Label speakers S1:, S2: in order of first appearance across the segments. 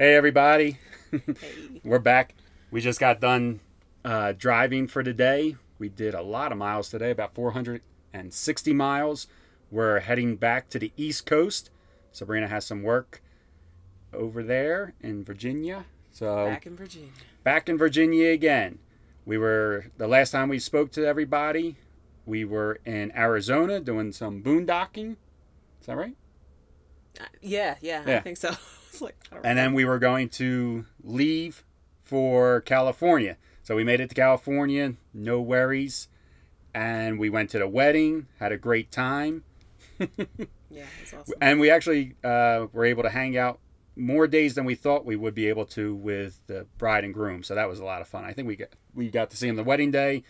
S1: Hey everybody,
S2: Hey.
S1: we're back. We just got done driving for today. We did a lot of miles today, about 460 miles. We're heading back to the East Coast. Sabrina has some work over there in Virginia. So
S2: Back in Virginia.
S1: back in Virginia again. The last time we spoke to everybody, we were in Arizona doing some boondocking. Is that right?
S2: Yeah,
S1: Yeah.
S2: I think so. It's like, I don't
S1: And then we were going to leave for California. So we made it to California, no worries. And we went to the wedding, had a great time.
S2: Yeah, it's awesome.
S1: And we actually were able to hang out more days than we thought we would be able to with the bride and groom. So that was a lot of fun. I think we got to see them the wedding day,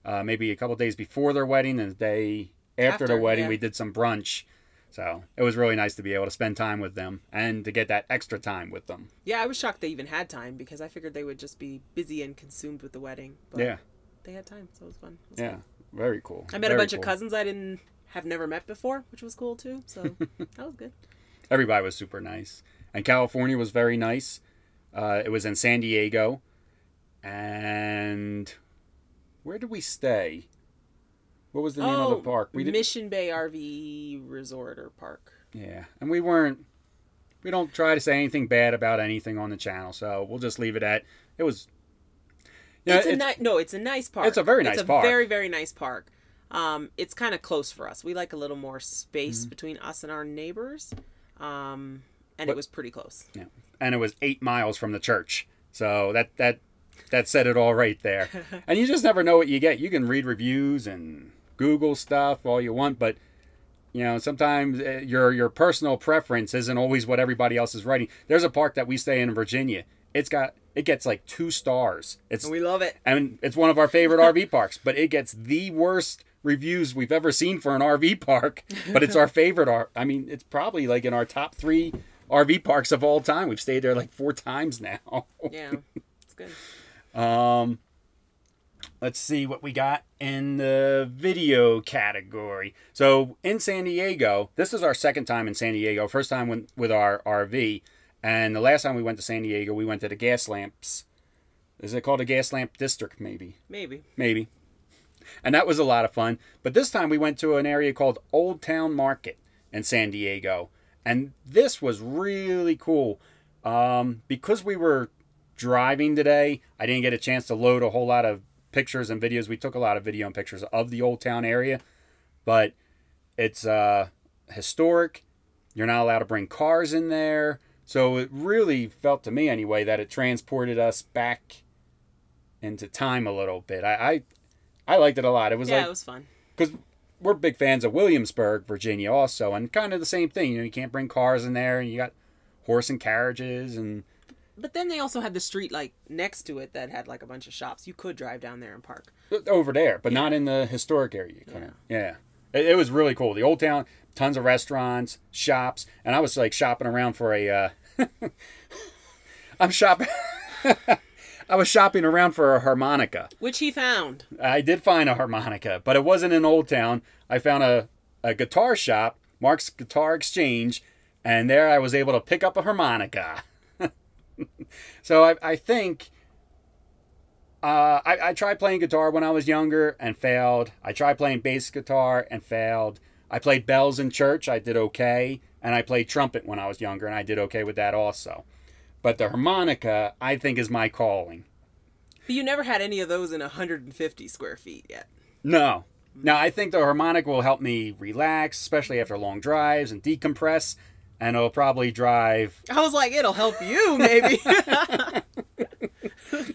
S1: maybe a couple days before their wedding, and the day after the wedding,
S2: yeah.
S1: we did some brunch. So it was really nice to be able to spend time with them and to get that extra time with them.
S2: Yeah, I was shocked they even had time because I figured they would just be busy and consumed with the wedding. But
S1: Yeah.
S2: they had time, so it was fun. It was
S1: Yeah,
S2: fun.
S1: very cool.
S2: I met
S1: Very
S2: a bunch
S1: cool.
S2: of cousins I have never met before, which was cool too. So that was good.
S1: Everybody was super nice. And California was very nice. It was in San Diego. And where did we stay? What was the name of the park?
S2: Mission Bay RV Resort or Park.
S1: Yeah, and we don't try to say anything bad about anything on the channel, so we'll just leave it at, it was,
S2: It's a nice park.
S1: It's a very nice park.
S2: It's a very, very nice park. It's kind of close for us. We like a little more space
S1: Mm-hmm.
S2: between us and our neighbors. And it was pretty close.
S1: yeah, and it was 8 miles from the church, so that said it all right there. And you just never know what you get. You can read reviews and Google stuff all you want, but you know, sometimes your personal preference isn't always what everybody else is writing. There's a park that we stay in Virginia. It gets like 2 stars.
S2: And we love it.
S1: And it's one of our favorite RV parks, but it gets the worst reviews we've ever seen for an RV park. But it's our favorite. I mean, it's probably like in our top 3 RV parks of all time. We've stayed there like 4 times now.
S2: Yeah, it's good.
S1: Let's see what we got in the video category. So in San Diego, this is our second time in San Diego. First time with our RV. And the last time we went to San Diego, we went to the gas lamps. Is it called a gas lamp district, maybe? Maybe. And that was a lot of fun. But this time we went to an area called Old Town Market in San Diego. And this was really cool. Because we were driving today, I didn't get a chance to load a whole lot of pictures and videos. We took a lot of video and pictures of the Old Town area. But it's historic. You're not allowed to bring cars in there. So it really felt to me anyway that it transported us back into time a little bit. I liked it a lot. It was
S2: it was fun.
S1: Because we're big fans of Williamsburg, Virginia also, and kind of the same thing. You know, you can't bring cars in there, and you got horse and carriages and.
S2: But then they also had the street like next to it that had like a bunch of shops. You could drive down there and park.
S1: Over there, but not in the historic area. You couldn't. Yeah. It was really cool. The Old Town, tons of restaurants, shops, and I was like shopping around for a. I was shopping around for a harmonica.
S2: Which he found.
S1: I did find a harmonica, but it wasn't in Old Town. I found a guitar shop, Mark's Guitar Exchange, and there I was able to pick up a harmonica. So I think I tried playing guitar when I was younger and failed. I tried playing bass guitar and failed. I played bells in church. I did okay. And I played trumpet when I was younger, and I did okay with that also. But the harmonica, I think, is my calling.
S2: But you never had any of those in 150 square feet yet.
S1: No. Now, I think the harmonica will help me relax, especially after long drives, and decompress. And it'll probably drive...
S2: I was like, it'll help you, maybe.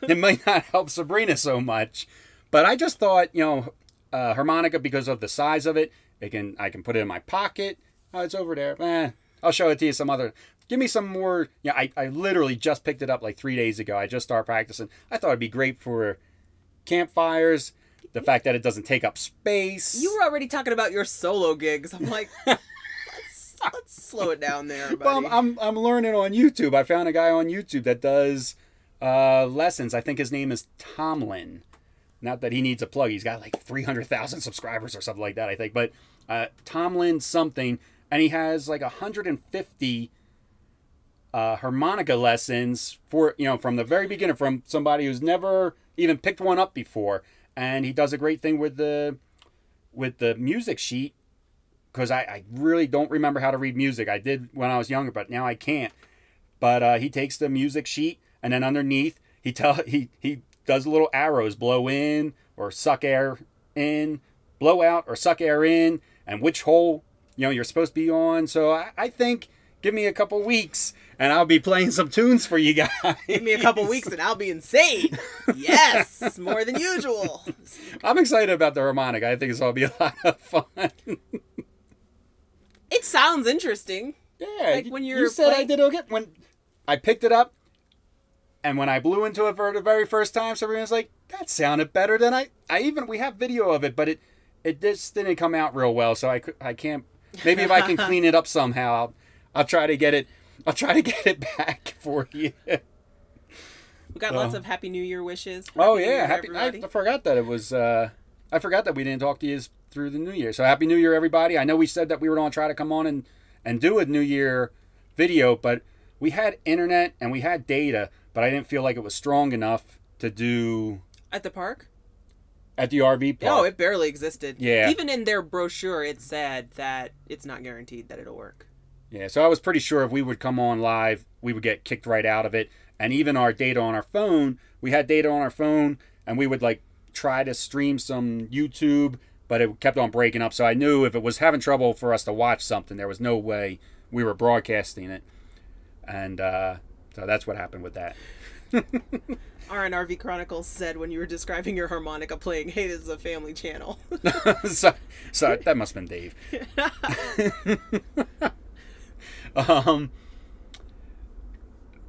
S1: It might not help Sabrina so much. But I just thought, you know, harmonica, because of the size of it, I can put it in my pocket. Oh, it's over there. I'll show it to you some other... Give me some more... Yeah, I literally just picked it up like 3 days ago. I just started practicing. I thought it'd be great for campfires. The fact that it doesn't take up space.
S2: You were already talking about your solo gigs. I'm like... Let's slow it down there, buddy.
S1: Well, I'm learning on YouTube. I found a guy on YouTube that does lessons. I think his name is Tomlin. Not that he needs a plug. He's got like 300,000 subscribers or something like that, I think. But Tomlin something, and he has like 150 harmonica lessons for, from the very beginning, from somebody who's never even picked one up before. And he does a great thing with the music sheet, because I really don't remember how to read music. I did when I was younger, but now I can't. But he takes the music sheet, and then underneath he does little arrows: blow in or suck air in, blow out or suck air in, and which hole you're supposed to be on. So I think, give me a couple weeks and I'll be playing some tunes for you guys.
S2: Give me a couple weeks and I'll be insane. Yes, more than usual.
S1: I'm excited about the harmonica. I think it's going to be a lot of fun.
S2: It sounds interesting.
S1: Yeah,
S2: like when
S1: you said I did okay. When I picked it up and when I blew into it for the very first time, so everyone's like, that sounded better than we have video of it, but it just didn't come out real well. So I can't, maybe if I can clean it up somehow, I'll try to get it back for you.
S2: We got lots of Happy New Year wishes.
S1: Oh yeah, I forgot that it was. I forgot that we didn't talk to you through the New Year. So Happy New Year, everybody! I know we said that we were going to try to come on and do a New Year video, but we had internet and we had data, but I didn't feel like it was strong enough to do
S2: at the park.
S1: At the RV park.
S2: Oh, it barely existed.
S1: Yeah.
S2: Even in their brochure, it said that it's not guaranteed that it'll work.
S1: Yeah, so I was pretty sure if we would come on live, we would get kicked right out of it. And even our data on our phone, we had data on our phone, and we would try to stream some YouTube, but it kept on breaking up. So I knew if it was having trouble for us to watch something, there was no way we were broadcasting it. And so that's what happened with that.
S2: RV Chronicles said when you were describing your harmonica playing, hey, this is a family channel.
S1: so that must have been Dave.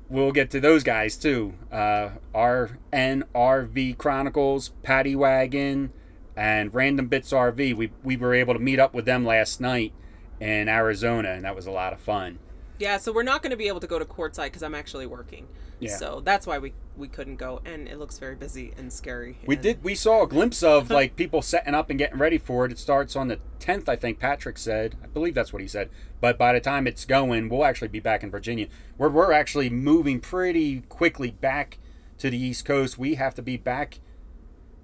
S1: We'll get to those guys too. RV Chronicles, Paddy Wagon, and Random Bits RV. We were able to meet up with them last night in Arizona, and that was a lot of fun.
S2: Yeah, so we're not going to be able to go to Quartzsite because I'm actually working. Yeah. So that's why we couldn't go, and it looks very busy and scary.
S1: We saw a glimpse of people setting up and getting ready for it. It starts on the 10th, I think Patrick said. I believe that's what he said. But by the time it's going, we'll actually be back in Virginia. We're actually moving pretty quickly back to the East Coast. We have to be back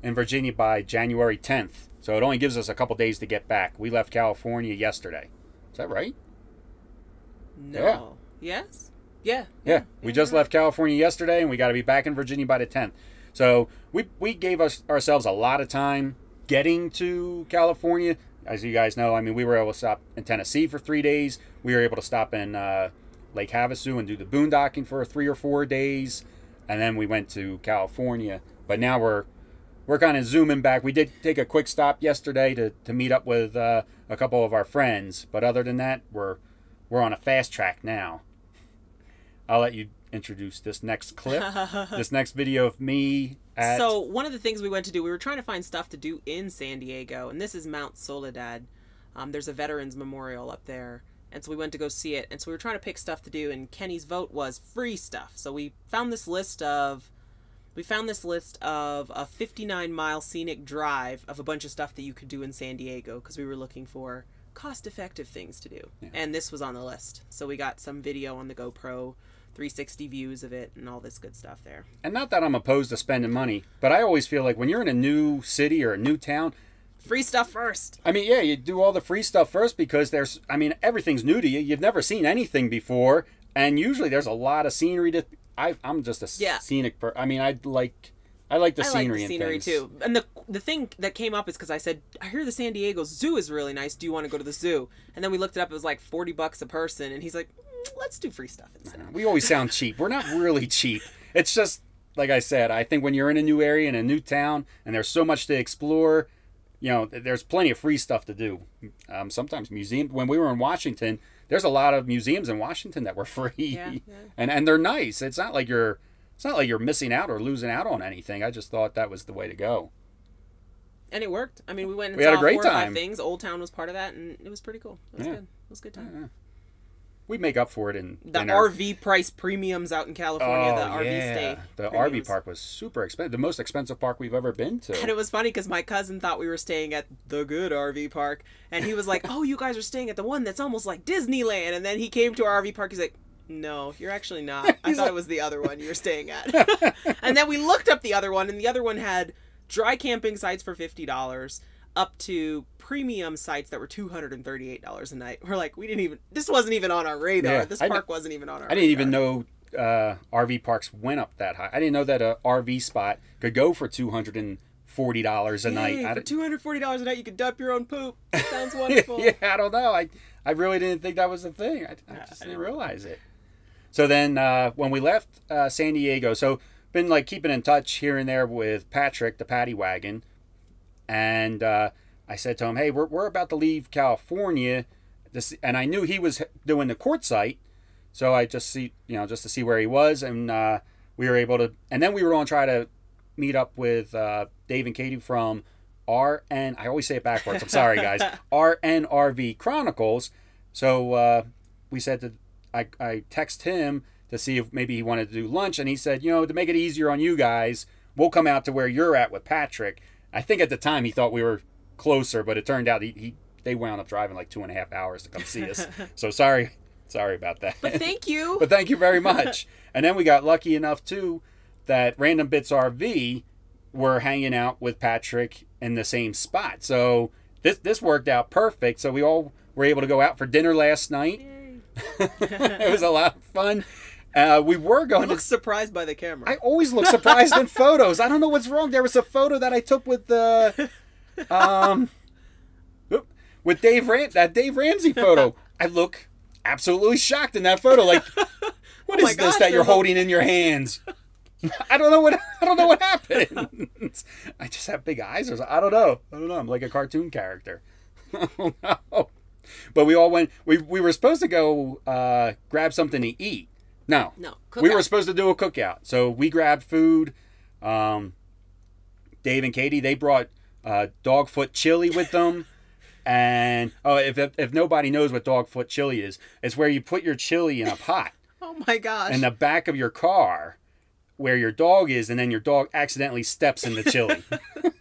S1: in Virginia by January 10th. So it only gives us a couple days to get back. We left California yesterday. Is that right?
S2: No. Yeah. Yes?
S1: Yeah. We just left California yesterday, and we got to be back in Virginia by the 10th. So we gave ourselves a lot of time getting to California. As you guys know, I mean, we were able to stop in Tennessee for 3 days. We were able to stop in Lake Havasu and do the boondocking for 3 or 4 days. And then we went to California. But now we're kind of zooming back. We did take a quick stop yesterday to meet up with a couple of our friends. But other than that, we're on a fast track now. I'll let you introduce this next clip, this next video of me at...
S2: So one of the things we went to do, we were trying to find stuff to do in San Diego, and this is Mount Soledad. There's a veterans memorial up there, and so we went to go see it, and so we were trying to pick stuff to do, and Kenny's vote was free stuff. So we found this list of a 59-mile scenic drive of a bunch of stuff that you could do in San Diego, because we were looking for cost-effective things to do. Yeah. And this was on the list. So we got some video on the GoPro, 360 views of it, and all this good stuff there. And
S1: not that I'm opposed to spending money, but I always feel like when you're in a new city or a new town,
S2: free stuff first.
S1: I mean, yeah, you do all the free stuff first because everything's new to you. You've never seen anything before, and usually there's a lot of scenery to... I'm just a scenic person. I mean, I like the scenery
S2: too. And the thing that came up is because I said, I hear the San Diego Zoo is really nice. Do you want to go to the zoo? And then we looked it up. It was like $40 a person. And he's like, let's do free stuff instead.
S1: We always sound cheap. We're not really cheap. It's just, like I said, I think when you're in a new area, in a new town, and there's so much to explore, there's plenty of free stuff to do. Sometimes museums, when we were in Washington, there's a lot of museums in Washington that were free. Yeah. And they're nice. It's not like you're missing out or losing out on anything. I just thought that was the way to go.
S2: And it worked. I mean, we went and
S1: we
S2: saw
S1: had a great
S2: 4 or 5
S1: time.
S2: things. Old Town was part of that, and it was pretty cool. It was good. It was a good time.
S1: Yeah. We make up for it in
S2: the RV price premiums out in California. The RV state.
S1: The RV park was super expensive. The most expensive park we've ever been to.
S2: And it was funny because my cousin thought we were staying at the good RV park, and he was like, "Oh, you guys are staying at the one that's almost like Disneyland." And then he came to our RV park. He's like, No, you're actually not. I thought it was the other one you were staying at. And then we looked up the other one, and the other one had dry camping sites for $50 up to premium sites that were $238 a night. We're like, this wasn't even on our radar.
S1: Yeah,
S2: this park wasn't even on our radar.
S1: I didn't even know RV parks went up that high. I didn't know that a RV spot could go for $240 a night.
S2: For $240 a night, you could dump your own poop. That sounds wonderful.
S1: Yeah, I don't know. I really didn't think that was a thing. I just didn't realize it. So then when we left San Diego, so been like keeping in touch here and there with Patrick, the Paddy Wagon, and I said to him, hey, we're about to leave California, and I knew he was doing the court site, so I just to see where he was, and we were able to, and then we were going to try to meet up with Dave and Katie from RN. I always say it backwards. I'm sorry, guys. RV Chronicles. So we said that I text him to see if maybe he wanted to do lunch, and he said, to make it easier on you guys, we'll come out to where you're at with Patrick. I think at the time he thought we were closer, but it turned out they wound up driving like 2.5 hours to come see us. So sorry about that.
S2: But thank you.
S1: But thank you very much. And then we got lucky enough too that Random Bits RV were hanging out with Patrick in the same spot. So this worked out perfect. So we all were able to go out for dinner last night. It was a lot of fun. We were going
S2: to look surprised by the camera.
S1: I always look surprised in photos. I don't know what's wrong. There was a photo that I took with with Dave Ramsey photo. I look absolutely shocked in that photo. Like, what is this that you're holding in your hands? I don't know what happened. I just have big eyes, or I don't know. I'm like a cartoon character. I don't know. But we all went. We were supposed to go grab something to eat. No. We were supposed to do a cookout. So we grabbed food. Dave and Katie, they brought dogfoot chili with them. And if nobody knows what dogfoot chili is, it's where you put your chili in a pot.
S2: Oh my gosh!
S1: In the back of your car, where your dog is, and then your dog accidentally steps in the chili.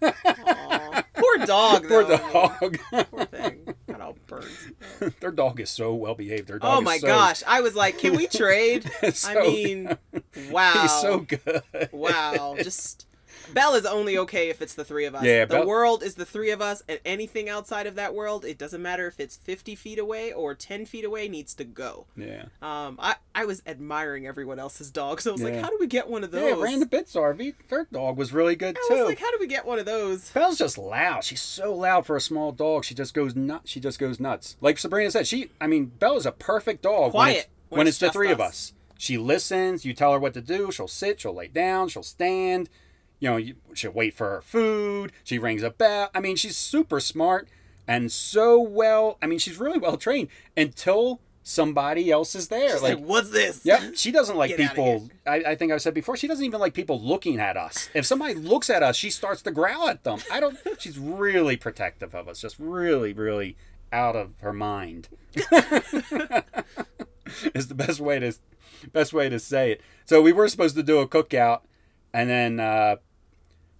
S2: Aww. Poor dog, though.
S1: Poor dog.
S2: Poor thing. Got all burnt.
S1: Their dog is so well behaved. Their dog.
S2: Oh my gosh! I was like, can we trade? Wow.
S1: He's so good.
S2: Wow. Just. Belle is only okay if it's the three of us.
S1: Yeah,
S2: the world is the three of us, and anything outside of that world, it doesn't matter if it's 50 feet away or 10 feet away, needs to go.
S1: Yeah.
S2: I was admiring everyone else's dogs. So I was like, how do we get one of those?
S1: Yeah, Random Bits RV, their dog was really good too.
S2: I was like, how do we get one of those?
S1: Belle's just loud. She's so loud for a small dog. She just goes nuts. Like Sabrina said, Belle is a perfect dog.
S2: Quiet
S1: when it's the three of us. She listens. You tell her what to do. She'll sit. She'll lay down. She'll stand. She'll wait for her food. She rings a bell. She's super smart and so well. She's really well trained until somebody else is there.
S2: She's like, what's this?
S1: Yep. She doesn't like people. I think I've said before, she doesn't even like people looking at us. If somebody looks at us, she starts to growl at them. She's really protective of us. Just really, really out of her mind. Is the best way to say it. So we were supposed to do a cookout, and then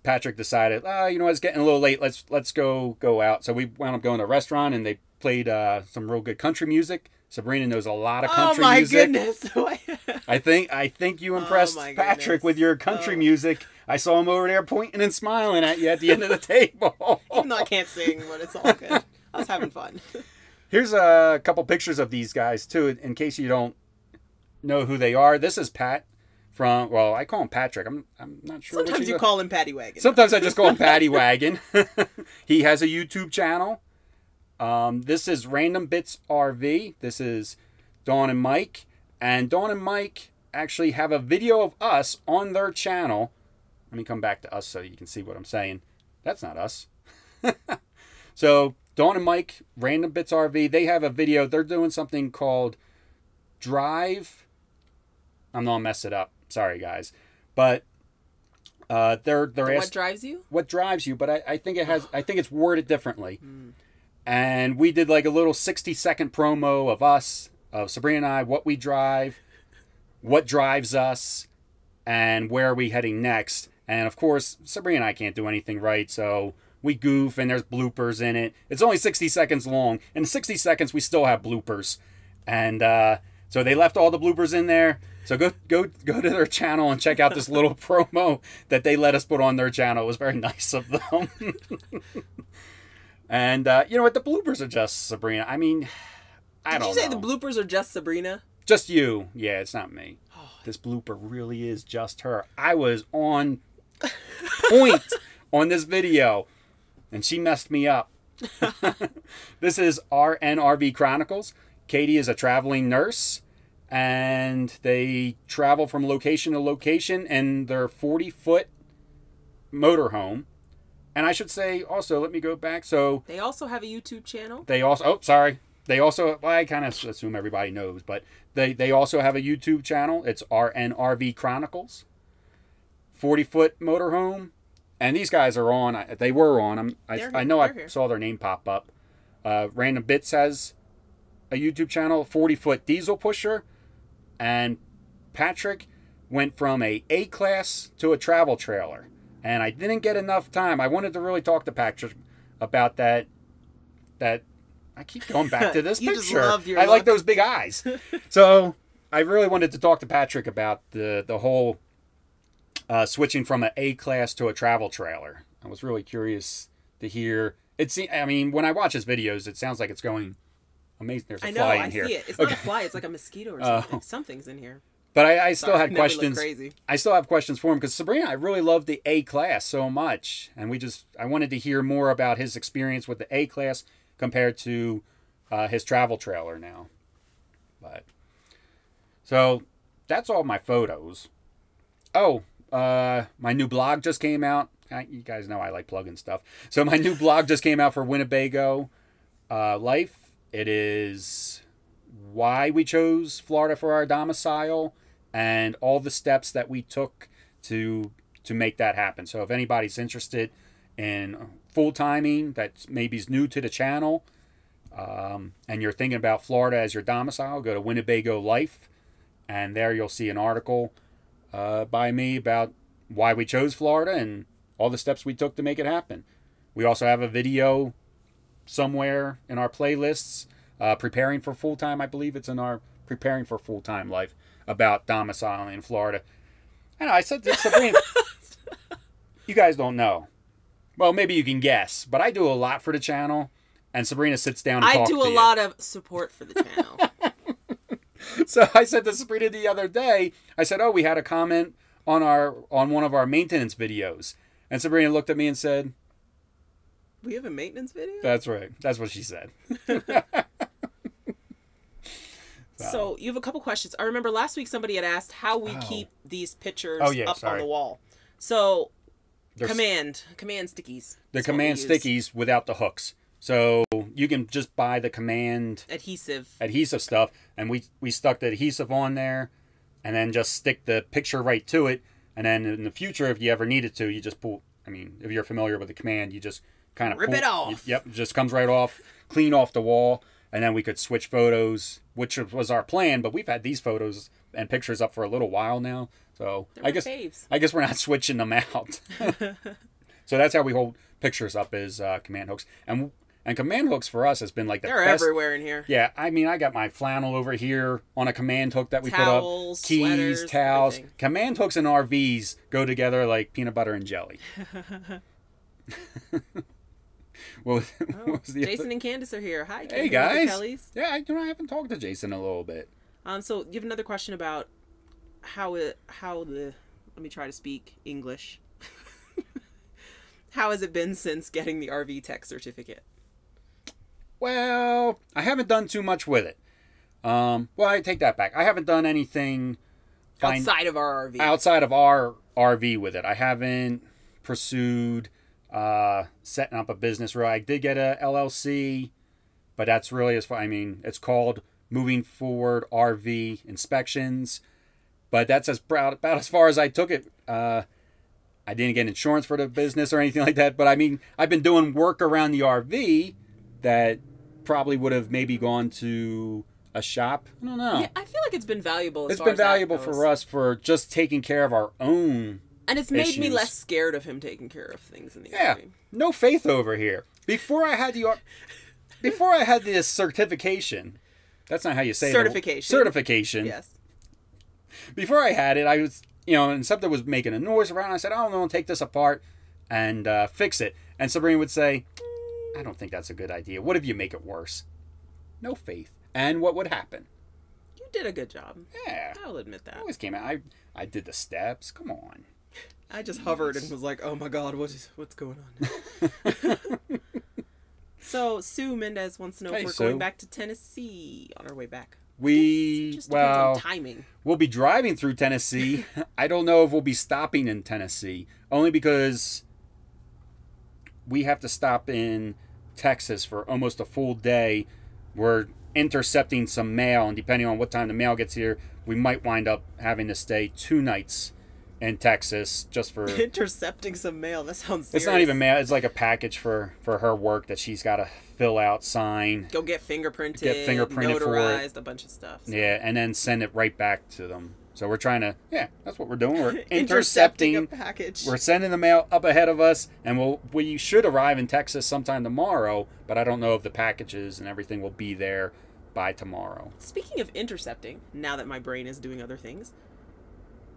S1: Patrick decided, it's getting a little late. Let's go out. So we wound up going to a restaurant, and they played some real good country music. Sabrina knows a lot of country music.
S2: Oh my goodness!
S1: I think you impressed Patrick with your country music. I saw him over there pointing and smiling at you at the end of the table.
S2: Even though I can't sing, but it's all good. I was having fun.
S1: Here's a couple pictures of these guys too, in case you don't know who they are. This is Pat. I call him Patrick. I'm not sure.
S2: Sometimes you call him Paddy Wagon.
S1: Sometimes I just call him Paddy Wagon. He has a YouTube channel. This is Random Bits RV. This is Dawn and Mike. And Dawn and Mike actually have a video of us on their channel. Let me come back to us so you can see what I'm saying. That's not us. So Dawn and Mike, Random Bits RV, they have a video. They're doing something called Drive. I'm not gonna mess it up. Sorry, guys, but they're
S2: what drives you?
S1: What drives you? But I think it's worded differently. And we did like a little 60-second promo of us, of Sabrina and I, what we drive, what drives us, and where are we heading next. And of course, Sabrina and I can't do anything right, so we goof, and there's bloopers in it. It's only 60 seconds long. In 60 seconds, we still have bloopers, and So they left all the bloopers in there. So go to their channel and check out this little promo that they let us put on their channel. It was very nice of them. And you know what? The bloopers are just Sabrina. I mean, I don't know.
S2: Did you say the bloopers are just Sabrina?
S1: Just you. Yeah, it's not me. This blooper really is just her. I was on point on this video, and she messed me up. This is RNRV Chronicles. Katie is a traveling nurse, and they travel from location to location in their 40-foot motorhome. And I should say also, let me go back. So
S2: they also have a YouTube channel.
S1: They also, oh, sorry. They also, well, I kind of assume everybody knows, but they also have a YouTube channel. It's RNRV Chronicles. 40-foot motorhome. And these guys are on. They were on. I know I saw their name pop up. Random Bits has a YouTube channel, 40-foot diesel pusher. And Patrick went from a A-class to a travel trailer. And I didn't get enough time. I wanted to really talk to Patrick about that. I keep going back to this
S2: you
S1: picture.
S2: Just loved your
S1: I
S2: look.
S1: like those big eyes. So I really wanted to talk to Patrick about the whole switching from an A-class to a travel trailer. I was really curious to hear. I mean, when I watch his videos, it sounds like it's going amazing. There's a fly in here.
S2: I see it. It's not a fly. It's like a mosquito or something. Something's in here.
S1: But I still had
S2: now we look
S1: questions.
S2: crazy.
S1: I still have questions for him because Sabrina, I really loved the A-class so much, and I wanted to hear more about his experience with the A-class compared to his travel trailer now. But so that's all my photos. Oh, my new blog just came out. You guys know I like plugging stuff. So my new blog just came out for Winnebago Life. It is why we chose Florida for our domicile and all the steps that we took to make that happen. So if anybody's interested in full-timing that maybe is new to the channel and you're thinking about Florida as your domicile, go to Winnebago Life, and there you'll see an article by me about why we chose Florida and all the steps we took to make it happen. We also have a video somewhere in our playlists, preparing for full-time. I believe it's in our preparing for full-time life about domiciling in Florida. And I said to Sabrina, you guys don't know. Well, maybe you can guess, but I do a lot for the channel, and Sabrina sits down and talks to you.
S2: I do a lot of support for the channel.
S1: So I said to Sabrina the other day, I said, oh, we had a comment on one of our maintenance videos. And Sabrina looked at me and said,
S2: we have a maintenance video?
S1: That's right. That's what she said.
S2: So you have a couple questions. I remember last week somebody had asked how we keep these pictures up on the wall. So command stickies.
S1: The command stickies without the hooks. So you can just buy the command adhesive stuff, and we stuck the adhesive on there, and then just stick the picture right to it. And then in the future, if you ever needed to, you just pull. I mean, if you're familiar with the command, you just kind of
S2: rip it off.
S1: Yep, it just comes right off, clean off the wall, and then we could switch photos, which was our plan. But we've had these photos and pictures up for a little while now, so I guess we're not switching them out. So that's how we hold pictures up is command hooks, and command hooks for us has been like the
S2: They're
S1: best.
S2: everywhere in here.
S1: Yeah, I mean, I got my flannel over here on a command hook that we
S2: Towels,
S1: put up. Keys,
S2: sweaters,
S1: towels.
S2: everything.
S1: Command hooks and RVs go together like peanut butter and jelly. What was the
S2: Jason and Candace are here. Hi,
S1: hey guys.
S2: Kellys.
S1: Yeah, I haven't talked to Jason in a little bit.
S2: So you have another question about let me try to speak English. How has it been since getting the RV tech certificate?
S1: Well, I haven't done too much with it. Well, I take that back. I haven't done anything
S2: outside of our RV.
S1: Outside of our RV with it. I haven't pursued setting up a business. I did get a LLC, but that's really as far. I mean, it's called Moving Forward RV Inspections, but that's about as far as I took it. I didn't get insurance for the business or anything like that, but I mean, I've been doing work around the RV that probably would have maybe gone to a shop. I don't know.
S2: Yeah, I feel like it's been valuable.
S1: It's been valuable for us for just taking care of our own.
S2: And it's made me less scared of him taking care of things in the RV.
S1: No faith over here. Before I had the certification, That's not how you say
S2: certification.
S1: Certification.
S2: Yes.
S1: Before I had it, I was, and something was making a noise around. I said, "Oh no, take this apart and fix it." And Sabrina would say, "I don't think that's a good idea. What if you make it worse?" No faith. And what would happen?
S2: You did a good job.
S1: Yeah.
S2: I'll admit that.
S1: I always came out. I did the steps. Come on.
S2: I just hovered and was like, "Oh my God, what's going on?" So Sue Mendez wants to know if we're going back to Tennessee on our way back.
S1: We
S2: just depends on timing.
S1: We'll be driving through Tennessee. I don't know if we'll be stopping in Tennessee, only because we have to stop in Texas for almost a full day. We're intercepting some mail, and depending on what time the mail gets here, we might wind up having to stay 2 nights in Texas just for
S2: intercepting some mail. That sounds serious.
S1: It's not even mail. It's like a package for her work that she's got to fill out, sign,
S2: go get fingerprinted, notarized, a bunch of stuff. So.
S1: Yeah, and then send it right back to them. So we're trying to, that's what we're doing. We're intercepting
S2: a package.
S1: We're sending the mail up ahead of us, and we should arrive in Texas sometime tomorrow, but I don't know if the packages and everything will be there by tomorrow.
S2: Speaking of intercepting, now that my brain is doing other things,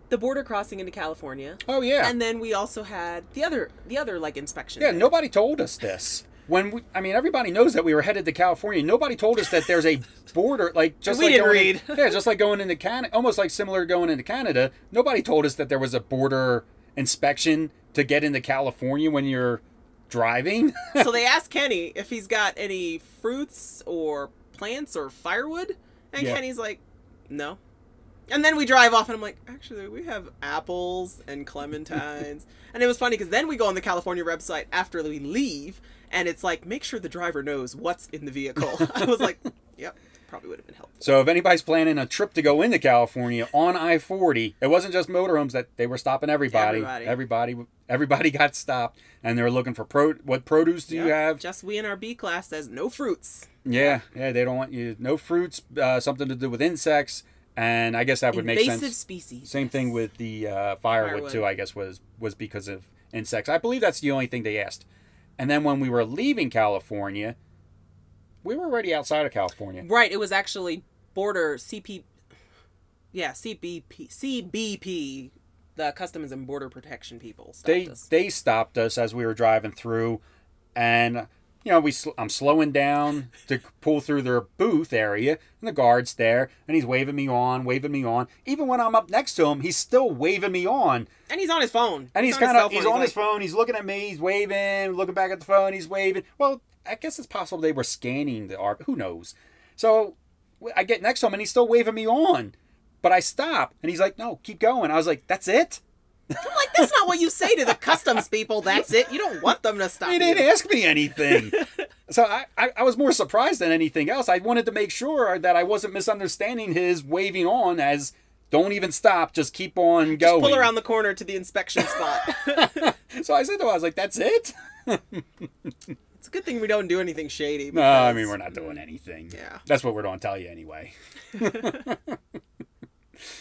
S2: the border crossing into California.
S1: Oh yeah.
S2: And then we also had the other like inspection.
S1: Yeah, nobody told us this. Everybody knows that we were headed to California. Nobody told us that there's a border, just
S2: we
S1: like
S2: didn't read.
S1: Just like going into Canada, almost like similar to going into Canada. Nobody told us that there was a border inspection to get into California when you're driving.
S2: So they asked Kenny if he's got any fruits or plants or firewood, and Kenny's like, no. And then we drive off, and I'm like, actually, we have apples and clementines. And it was funny, because then we go on the California website after we leave, and it's like, make sure the driver knows what's in the vehicle. I was like, yep, probably would have been helpful.
S1: So if anybody's planning a trip to go into California on I-40, it wasn't just motorhomes that they were stopping everybody. Everybody got stopped, and they were looking for what produce do you have?
S2: Just we in our B class says no fruits.
S1: Yeah, they don't want you, no fruits, something to do with insects. And I guess that would make sense.
S2: Invasive species.
S1: Same thing with the firewood too, I guess, was because of insects. I believe that's the only thing they asked. And then when we were leaving California, we were already outside of California.
S2: Right. It was actually border CBP, the Customs and Border Protection people stopped us.
S1: They stopped us as we were driving through, and I'm slowing down to pull through their booth area, and the guard's there, and he's waving me on. Even when I'm up next to him, he's still waving me on.
S2: And he's on his phone.
S1: And he's on his phone. He's looking at me. He's waving, looking back at the phone. He's waving. Well, I guess it's possible they were scanning the RV. Who knows? So I get next to him, and he's still waving me on. But I stop, and he's like, "No, keep going." I was like, "That's it?"
S2: I'm like, that's not what you say to the customs people. That's it. You don't want them to stop.
S1: He didn't ask me anything. So I was more surprised than anything else. I wanted to make sure that I wasn't misunderstanding his waving on as, don't even stop, just keep on going.
S2: Just pull around the corner to the inspection spot.
S1: So I said to him, I was like, that's it?
S2: It's a good thing we don't do anything shady.
S1: Because, no, I mean, we're not doing anything.
S2: Yeah.
S1: That's what we're going to tell you anyway.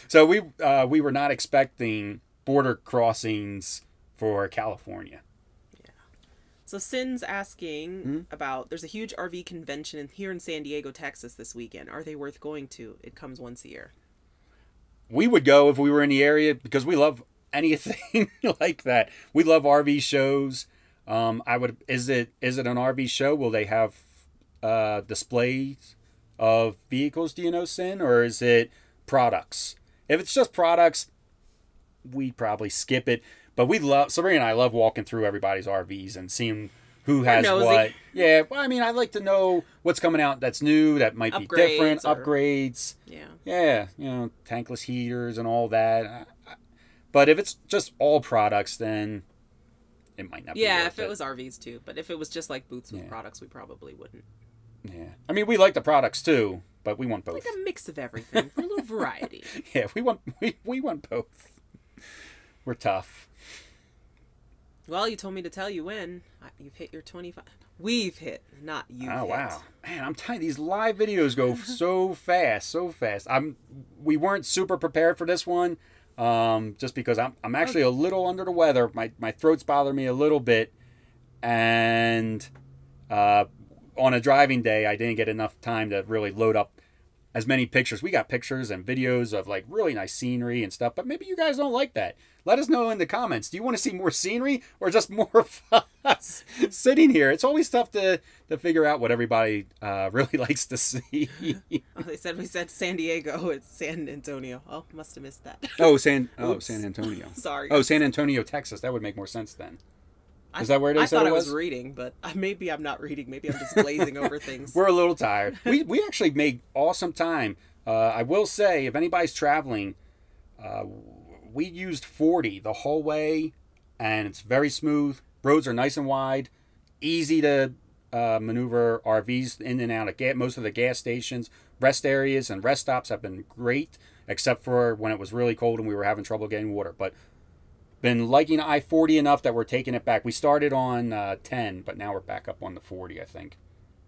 S1: So we were not expecting border crossings for California.
S2: Yeah. So Sin's asking about, there's a huge RV convention here in San Diego, Texas this weekend. Are they worth going to? It comes once a year.
S1: We would go if we were in the area because we love anything like that. We love RV shows. Is it an RV show? Will they have displays of vehicles, do you know, Sin? Or is it products? If it's just products, we'd probably skip it. But Sabrina and I love walking through everybody's RVs and seeing who has what. Yeah, well, I mean, I like to know what's coming out that's new, that might be different, upgrades. Yeah, tankless heaters and all that. But if it's just all products, then it might not be worth
S2: if it was RVs too. But if it was just like booths with products, we probably wouldn't.
S1: Yeah. I mean, we like the products too, but we want both.
S2: Like a mix of everything for a little variety.
S1: Yeah, we want both. We're tough.
S2: Well, you told me to tell you when. You've hit your 25. We've hit, not you.
S1: Oh, wow. Man, I'm telling you, these live videos go so fast. We weren't super prepared for this one, just because I'm actually a little under the weather. My throat's bothering me a little bit, and on a driving day, I didn't get enough time to really load up as many pictures. We got pictures and videos of like really nice scenery and stuff, but maybe you guys don't like that. Let us know in the comments. Do you want to see more scenery or just more of us sitting here? It's always tough to figure out what everybody really likes to see.
S2: Oh, we said San Diego. It's San Antonio. Oh, must have missed that.
S1: San Antonio.
S2: Sorry.
S1: Oh, San Antonio, Texas. That would make more sense then. Is that where they said it was?
S2: I thought I was reading, but maybe I'm not reading. Maybe I'm just glazing over things.
S1: We're a little tired. We actually made awesome time. I will say, if anybody's traveling, we used 40 the whole way, and it's very smooth. Roads are nice and wide, easy to maneuver RVs in and out of most of the gas stations. Rest areas and rest stops have been great, except for when it was really cold and we were having trouble getting water. But been liking I-40 enough that we're taking it back. We started on 10, but now we're back up on the 40, I think.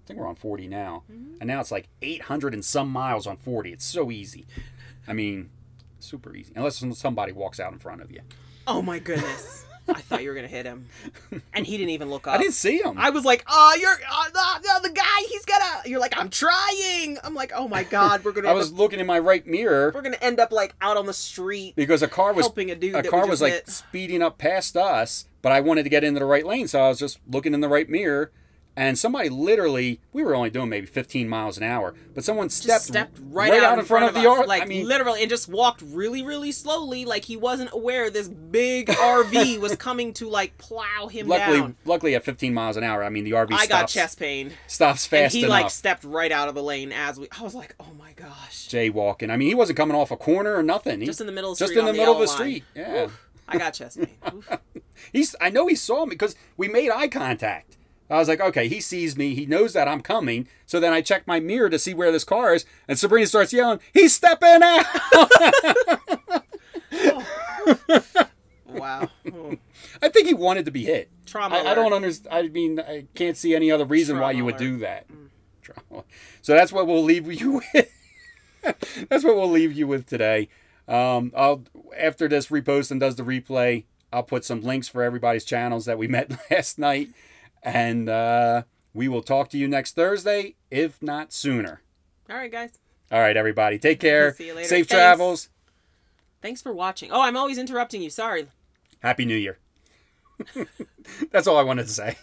S1: I think we're on 40 now. Mm-hmm. And now it's like 800 and some miles on 40. It's so easy. I mean, super easy. Unless somebody walks out in front of you.
S2: Oh, my goodness. I thought you were going to hit him. And he didn't even look up.
S1: I didn't see him.
S2: I was like, oh, you're the guy. He's going to. You're like, I'm trying. I'm like, oh, my God. We're going to.
S1: I was looking in my right mirror.
S2: We're going to end up like out on the street.
S1: Because a car was
S2: helping a dude.
S1: Like speeding up past us, but I wanted to get into the right lane. So I was just looking in the right mirror. And somebody literally, we were only doing maybe 15 miles an hour, but someone stepped right out in front of the RV.
S2: Like, literally, and just walked really, really slowly, like he wasn't aware this big RV was coming to, like, plow him down.
S1: Luckily, at 15 miles an hour, I mean, the RV
S2: I got chest pain.
S1: Stops fast enough.
S2: And he, like, stepped right out of the lane I was like, oh, my gosh.
S1: Jaywalking. I mean, he wasn't coming off a corner or nothing.
S2: Just in the middle of
S1: the street. Just in the middle of the street, yeah.
S2: Oof. I got chest pain.
S1: I know he saw me because we made eye contact. I was like, okay, he sees me. He knows that I'm coming. So then I check my mirror to see where this car is. And Sabrina starts yelling, he's stepping out.
S2: Wow. Oh.
S1: I think he wanted to be hit.
S2: Trauma
S1: I don't understand. I mean, I can't see any other reason why you would do that. So that's what we'll leave you with. That's what we'll leave you with today. After this repost and does the replay, I'll put some links for everybody's channels that we met last night. And we will talk to you next Thursday, if not sooner.
S2: All right, guys.
S1: All right, everybody. Take care.
S2: See you later.
S1: Safe travels.
S2: Thanks for watching. Oh, I'm always interrupting you. Sorry.
S1: Happy New Year. That's all I wanted to say.